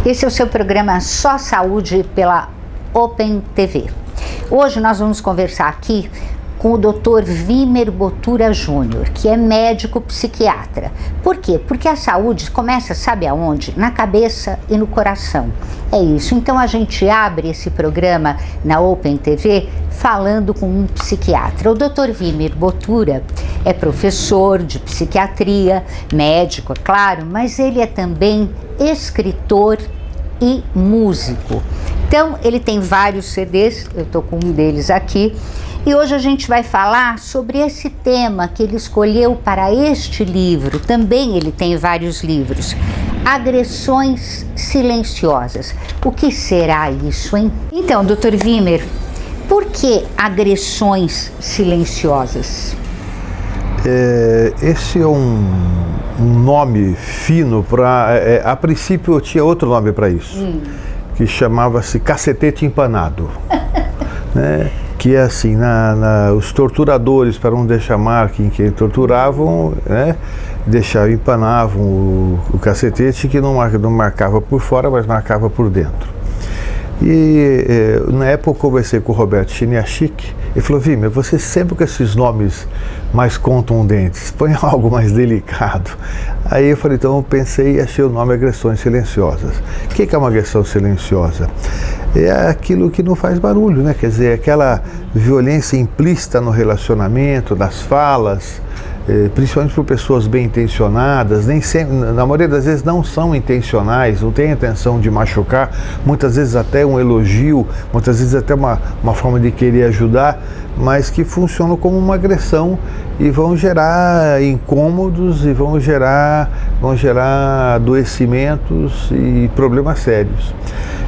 Esse é o seu programa Só Saúde pela Open TV. Hoje nós vamos conversar aqui com o Dr. Vimer Botura Júnior, que é médico psiquiatra. Por quê? Porque a saúde começa, sabe aonde? Na cabeça e no coração. É isso. Então a gente abre esse programa na Open TV falando com um psiquiatra. O Dr. Vimer Botura é professor de psiquiatria, médico, é claro, mas ele é também escritor e músico. Então ele tem vários CDs, eu estou com um deles aqui. E hoje a gente vai falar sobre esse tema que ele escolheu para este livro. Também ele tem vários livros. Agressões silenciosas. O que será isso, hein? Então, Dr. Vimer, por que agressões silenciosas? Esse é um nome fino para... a princípio eu tinha outro nome para isso, que chamava-se cacetete empanado. Né? Que é assim, os torturadores, para não deixar marca em quem torturavam, né, empanavam o cacetete, que não marcava por fora, mas marcava por dentro. E na época eu conversei com o Roberto Chiniachik, ele falou: Vimer, você sempre com esses nomes mais contundentes, põe algo mais delicado. Aí eu falei, então eu pensei e achei o nome Agressões Silenciosas. O que é uma agressão silenciosa? É aquilo que não faz barulho, né? Quer dizer, aquela violência implícita no relacionamento, nas falas, principalmente por pessoas bem intencionadas, nem sempre, na maioria das vezes não são intencionais, não tem a intenção de machucar, muitas vezes até um elogio, muitas vezes até uma forma de querer ajudar, mas que funcionam como uma agressão e vão gerar incômodos e vão gerar adoecimentos e problemas sérios.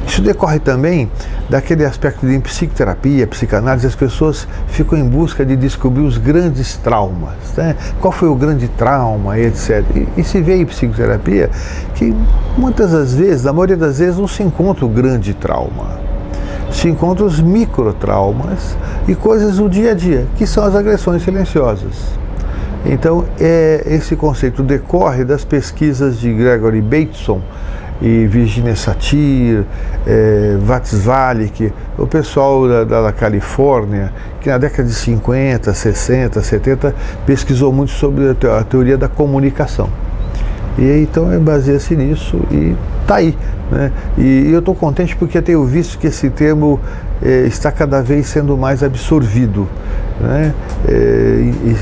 Isso decorre também daquele aspecto de psicoterapia, psicanálise, as pessoas ficam em busca de descobrir os grandes traumas, né? Qual foi o grande trauma, etc. E se vê em psicoterapia que muitas das vezes, na maioria das vezes, não se encontra o grande trauma. Se encontra os microtraumas e coisas do dia a dia, que são as agressões silenciosas. Então, esse conceito decorre das pesquisas de Gregory Bateson e Virginia Satir, Watzlawick, o pessoal da Califórnia, que na década de 50, 60, 70 pesquisou muito sobre a teoria da comunicação. E então baseia-se nisso e está aí, né? E eu estou contente porque eu tenho visto que esse termo está cada vez sendo mais absorvido, né?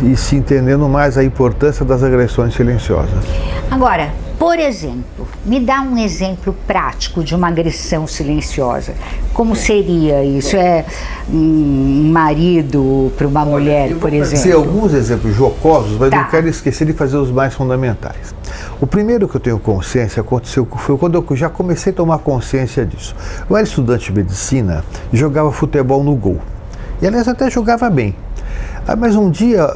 E se entendendo mais a importância das agressões silenciosas. Agora, por exemplo, me dá um exemplo prático de uma agressão silenciosa. Como seria isso? É um marido para uma mulher, por exemplo? Vou fazer alguns exemplos jocosos, mas não quero esquecer de fazer os mais fundamentais. O primeiro que eu tenho consciência foi quando eu já comecei a tomar consciência disso. Eu era estudante de medicina e jogava futebol no gol. E aliás até jogava bem. Mas um dia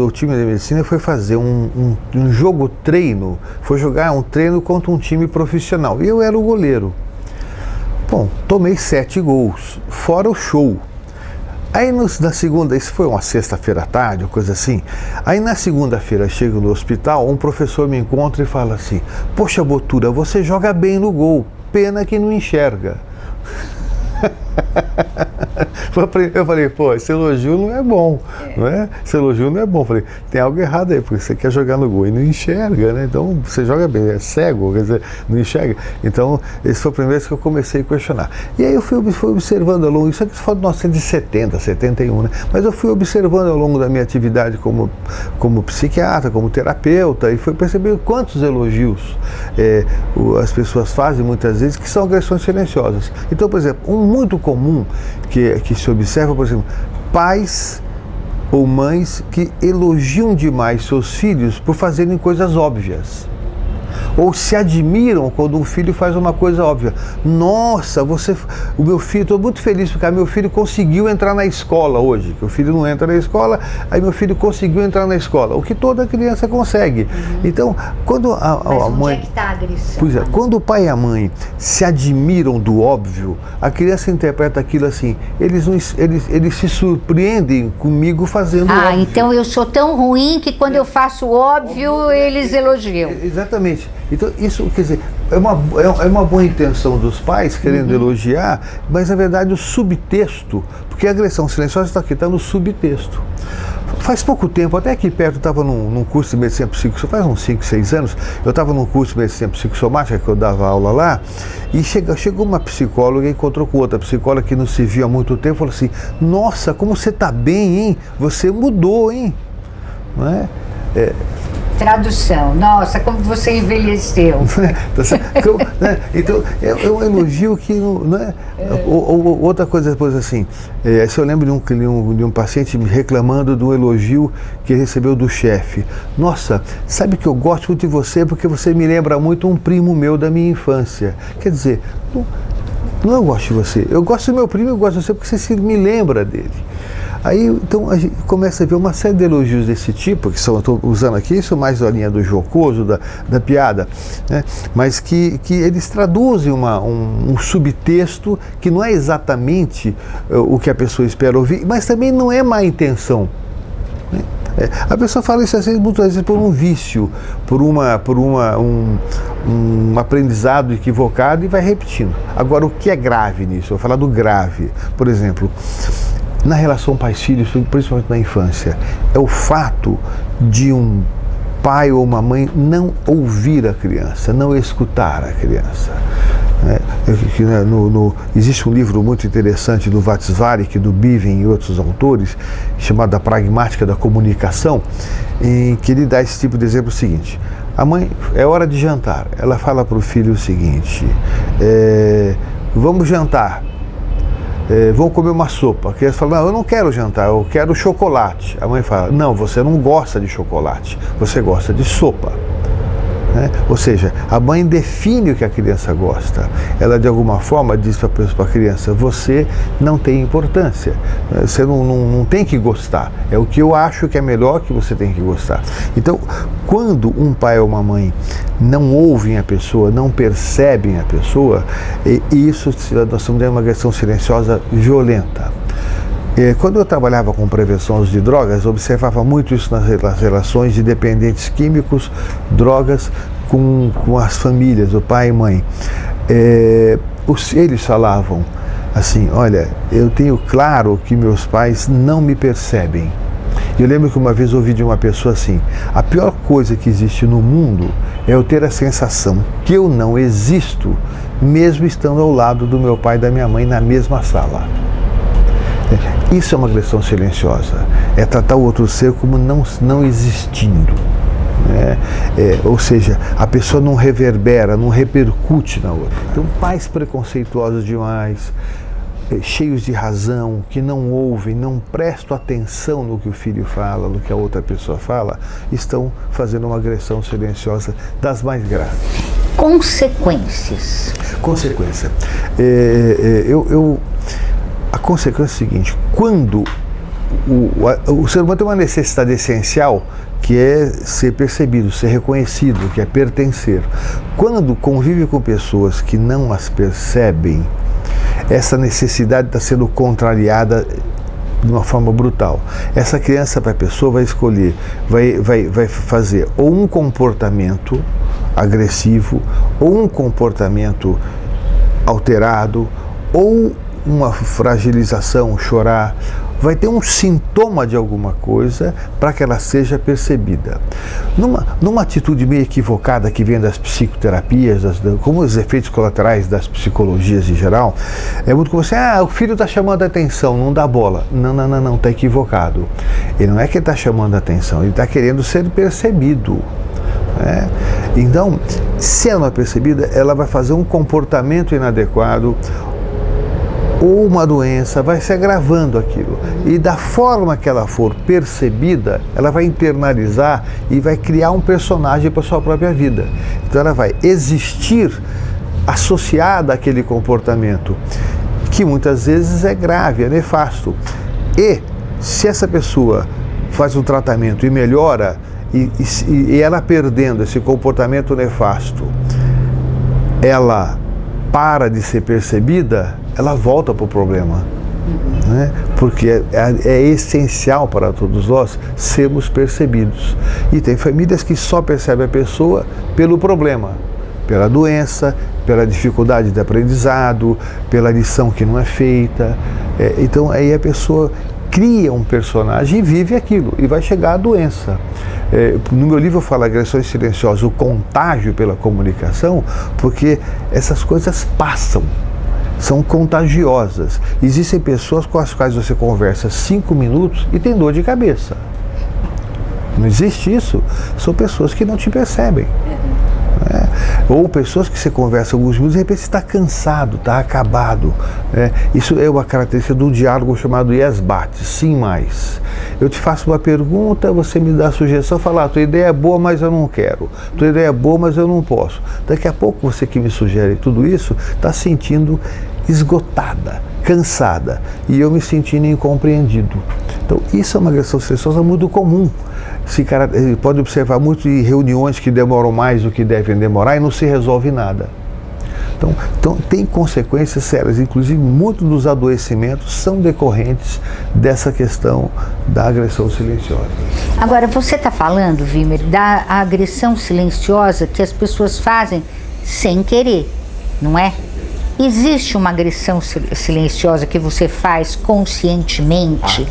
o time de medicina foi fazer um jogo treino, foi jogar um treino contra um time profissional. E eu era o goleiro. Bom, tomei 7 gols, fora o show. Aí na segunda, isso foi uma sexta-feira à tarde, uma coisa assim. Aí na segunda-feira, chego no hospital, um professor me encontra e fala assim: poxa, Botura, você joga bem no gol, pena que não enxerga. Eu falei, pô, esse elogio não é bom, não é? Esse elogio não é bom. Eu falei, tem algo errado aí, porque você quer jogar no gol e não enxerga, né? Então, você joga bem, é cego, quer dizer, não enxerga. Então, esse foi a primeira vez que eu comecei a questionar. E aí eu fui observando ao longo, isso aqui foi de 1970, 71, né? Mas eu fui observando ao longo da minha atividade como psiquiatra, como terapeuta, e fui percebendo quantos elogios as pessoas fazem muitas vezes, que são agressões silenciosas. Então, por exemplo, um muito comum que se observa, por exemplo, pais ou mães que elogiam demais seus filhos por fazerem coisas óbvias. Ou se admiram quando um filho faz uma coisa óbvia. Nossa, o meu filho, estou muito feliz porque meu filho conseguiu entrar na escola hoje. Que o filho não entra na escola, aí meu filho conseguiu entrar na escola. O que toda criança consegue. Então, quando a mãe... Onde é que está a agressão? Pois é, quando o pai e a mãe se admiram do óbvio, a criança interpreta aquilo assim, eles se surpreendem comigo fazendo óbvio. Então eu sou tão ruim que quando eu faço óbvio, eles elogiam. Exatamente. Então, isso, quer dizer, é uma boa intenção dos pais querendo elogiar, mas na verdade o subtexto, porque a agressão silenciosa está aqui, está no subtexto. Faz pouco tempo, até aqui perto, eu estava num curso de medicina psicossomática, faz uns 5, 6 anos, eu estava num curso de medicina psicossomática, que eu dava aula lá, e chegou uma psicóloga e encontrou com outra psicóloga que não se via há muito tempo, e falou assim, nossa, como você está bem, hein? Você mudou, hein? Não é? Tradução, nossa, como você envelheceu. Então, é um elogio que não é. Outra coisa, depois assim, se eu lembro de um paciente me reclamando de um elogio que recebeu do chefe. Nossa, sabe que eu gosto muito de você porque você me lembra muito um primo meu da minha infância. Quer dizer, não eu gosto de você, eu gosto do meu primo, eu gosto de você porque você me lembra dele. Aí, então, a gente começa a ver uma série de elogios desse tipo, que são, eu estou usando aqui, isso mais da linha do jocoso, da piada, né? Mas que eles traduzem um subtexto que não é exatamente o que a pessoa espera ouvir, mas também não é má intenção. Né? A pessoa fala isso às vezes, muitas vezes por um vício, por um aprendizado equivocado e vai repetindo. Agora, o que é grave nisso? Eu vou falar do grave. Por exemplo, na relação pais-filhos, principalmente na infância, é o fato de um pai ou uma mãe não ouvir a criança, não escutar a criança. Existe um livro muito interessante do Watzlawick, do Bivin e outros autores, chamado A Pragmática da Comunicação, em que ele dá esse tipo de exemplo seguinte. A mãe, é hora de jantar, ela fala para o filho o seguinte, vamos jantar. Vão comer uma sopa. A criança fala, não, eu não quero jantar, eu quero chocolate. A mãe fala, não, você não gosta de chocolate, você gosta de sopa. Né? Ou seja, a mãe define o que a criança gosta. Ela, de alguma forma, diz para a criança, você não tem importância, você não tem que gostar. É o que eu acho que é melhor que você tem que gostar. Então, quando um pai ou uma mãe não ouvem a pessoa, não percebem a pessoa, isso nós estamos tendo uma agressão silenciosa violenta. Quando eu trabalhava com prevenção de drogas, eu observava muito isso nas relações de dependentes químicos, drogas, com as famílias, o pai e mãe. Eles falavam assim, olha, eu tenho claro que meus pais não me percebem. Eu lembro que uma vez ouvi de uma pessoa assim, a pior coisa que existe no mundo é eu ter a sensação que eu não existo, mesmo estando ao lado do meu pai e da minha mãe na mesma sala. Isso é uma agressão silenciosa, é tratar o outro ser como não existindo. Né? Ou seja, a pessoa não reverbera, não repercute na outra. Então, pais preconceituosos demais, cheios de razão, que não ouvem, não prestam atenção no que o filho fala, no que a outra pessoa fala, estão fazendo uma agressão silenciosa das mais graves. Consequências. Consequência. A consequência é a seguinte, quando o ser humano tem uma necessidade essencial que é ser percebido, ser reconhecido, que é pertencer. Quando convive com pessoas que não as percebem, essa necessidade está sendo contrariada de uma forma brutal. Essa pessoa vai escolher, vai fazer ou um comportamento agressivo, ou um comportamento alterado, ou uma fragilização, chorar, vai ter um sintoma de alguma coisa para que ela seja percebida. Numa atitude meio equivocada que vem das psicoterapias, como os efeitos colaterais das psicologias em geral, é muito como assim, o filho está chamando a atenção, não dá bola. Não, está equivocado. Ele não é que ele está chamando a atenção, ele está querendo ser percebido. Né? Então, se ela não é percebida, ela vai fazer um comportamento inadequado, ou uma doença, vai se agravando aquilo. E da forma que ela for percebida, ela vai internalizar e vai criar um personagem para a sua própria vida. Então ela vai existir associada àquele comportamento, que muitas vezes é grave, é nefasto. E se essa pessoa faz um tratamento e melhora, e ela perdendo esse comportamento nefasto, ela para de ser percebida, ela volta para o problema, né? Porque é essencial para todos nós sermos percebidos. E tem famílias que só percebem a pessoa pelo problema, pela doença, pela dificuldade de aprendizado, pela lição que não é feita. Então aí a pessoa cria um personagem e vive aquilo, e vai chegar a doença. No meu livro eu falo agressões silenciosas, o contágio pela comunicação, porque essas coisas passam, são contagiosas. Existem pessoas com as quais você conversa 5 minutos e tem dor de cabeça. Não existe isso? São pessoas que não te percebem. Ou pessoas que você conversa alguns minutos e de repente você está cansado, está acabado. Isso é uma característica do diálogo chamado yes-bate, sim mais. Eu te faço uma pergunta, você me dá a sugestão, fala, tua ideia é boa, mas eu não quero. Tua ideia é boa, mas eu não posso. Daqui a pouco você que me sugere tudo isso está se sentindo esgotada, cansada, e eu me sentindo incompreendido. Então isso é uma agressão silenciosa muito comum. Pode observar muito em reuniões que demoram mais do que devem demorar e não se resolve nada. Então tem consequências sérias, inclusive muitos dos adoecimentos são decorrentes dessa questão da agressão silenciosa. Agora, você está falando, Wimmer, da agressão silenciosa que as pessoas fazem sem querer, não é? Existe uma agressão silenciosa que você faz conscientemente?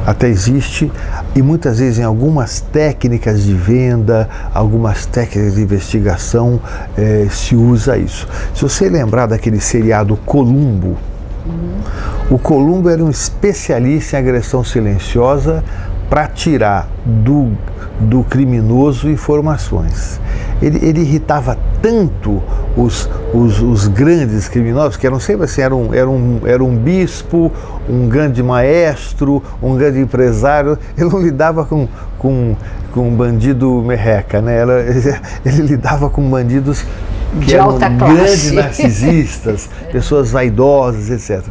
Até existe, e muitas vezes em algumas técnicas de venda, algumas técnicas de investigação, se usa isso. Se você lembrar daquele seriado Columbo, o Columbo era um especialista em agressão silenciosa para tirar do criminoso informações. Ele irritava tanto os grandes criminosos, que eram sempre assim, era um bispo, um grande maestro, um grande empresário. Ele não lidava com um bandido merreca, né? Ele lidava com bandidos que de eram alta grandes classe, narcisistas, pessoas vaidosas, etc.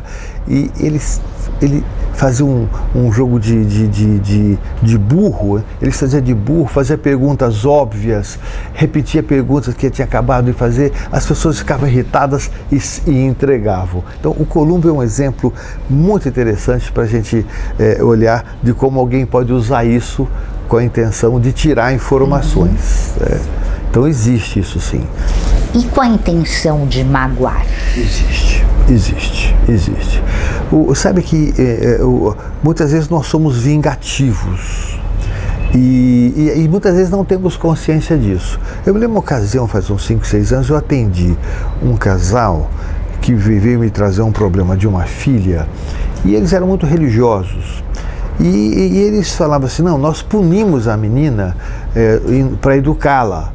E ele fazia um jogo de burro. Ele fazia de burro, fazia perguntas óbvias, repetia perguntas que ele tinha acabado de fazer, as pessoas ficavam irritadas e entregavam. Então o Columbo é um exemplo muito interessante para a gente olhar de como alguém pode usar isso com a intenção de tirar informações. Então existe isso, sim. E com a intenção de magoar? Existe. Sabe que muitas vezes nós somos vingativos e muitas vezes não temos consciência disso. Eu me lembro uma ocasião, faz uns 5, 6 anos, eu atendi um casal que veio me trazer um problema de uma filha, e eles eram muito religiosos. E eles falavam assim, não, nós punimos a menina para educá-la,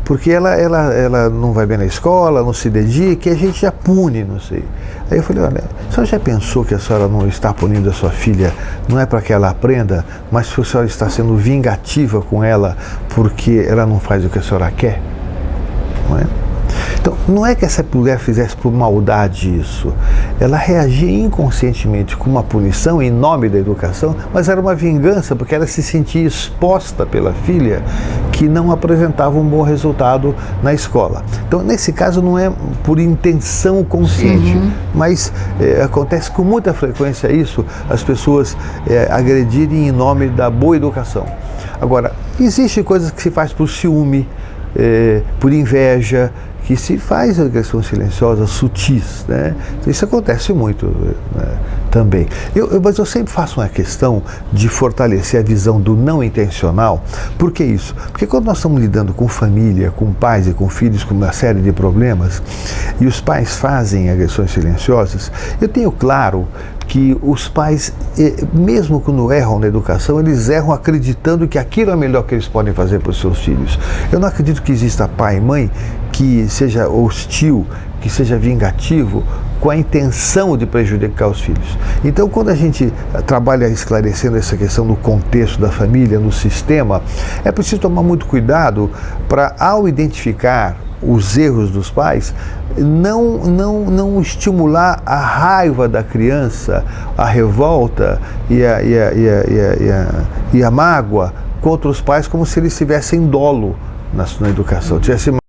porque ela não vai bem na escola, não se dedica, e a gente já pune, não sei. Aí eu falei, olha, a senhora já pensou que a senhora não está punindo a sua filha, não é para que ela aprenda, mas que a senhora está sendo vingativa com ela porque ela não faz o que a senhora quer? Não é? Então, não é que essa mulher fizesse por maldade isso. Ela reagia inconscientemente com uma punição em nome da educação, mas era uma vingança porque ela se sentia exposta pela filha que não apresentava um bom resultado na escola. Então, nesse caso, não é por intenção consciente, mas acontece com muita frequência isso, as pessoas agredirem em nome da boa educação. Agora, existem coisas que se faz por ciúme, por inveja, que se faz agressão silenciosa, sutis, né? Isso acontece muito, né, também. Mas eu sempre faço uma questão de fortalecer a visão do não intencional. Por que isso? Porque quando nós estamos lidando com família, com pais e com filhos, com uma série de problemas, e os pais fazem agressões silenciosas, eu tenho claro que os pais, mesmo quando erram na educação, eles erram acreditando que aquilo é o melhor que eles podem fazer para os seus filhos. Eu não acredito que exista pai e mãe que seja hostil, que seja vingativo, com a intenção de prejudicar os filhos. Então, quando a gente trabalha esclarecendo essa questão do contexto da família, no sistema, é preciso tomar muito cuidado para, ao identificar os erros dos pais, não estimular a raiva da criança, a revolta e a mágoa contra os pais, como se eles tivessem dolo na educação, tivessem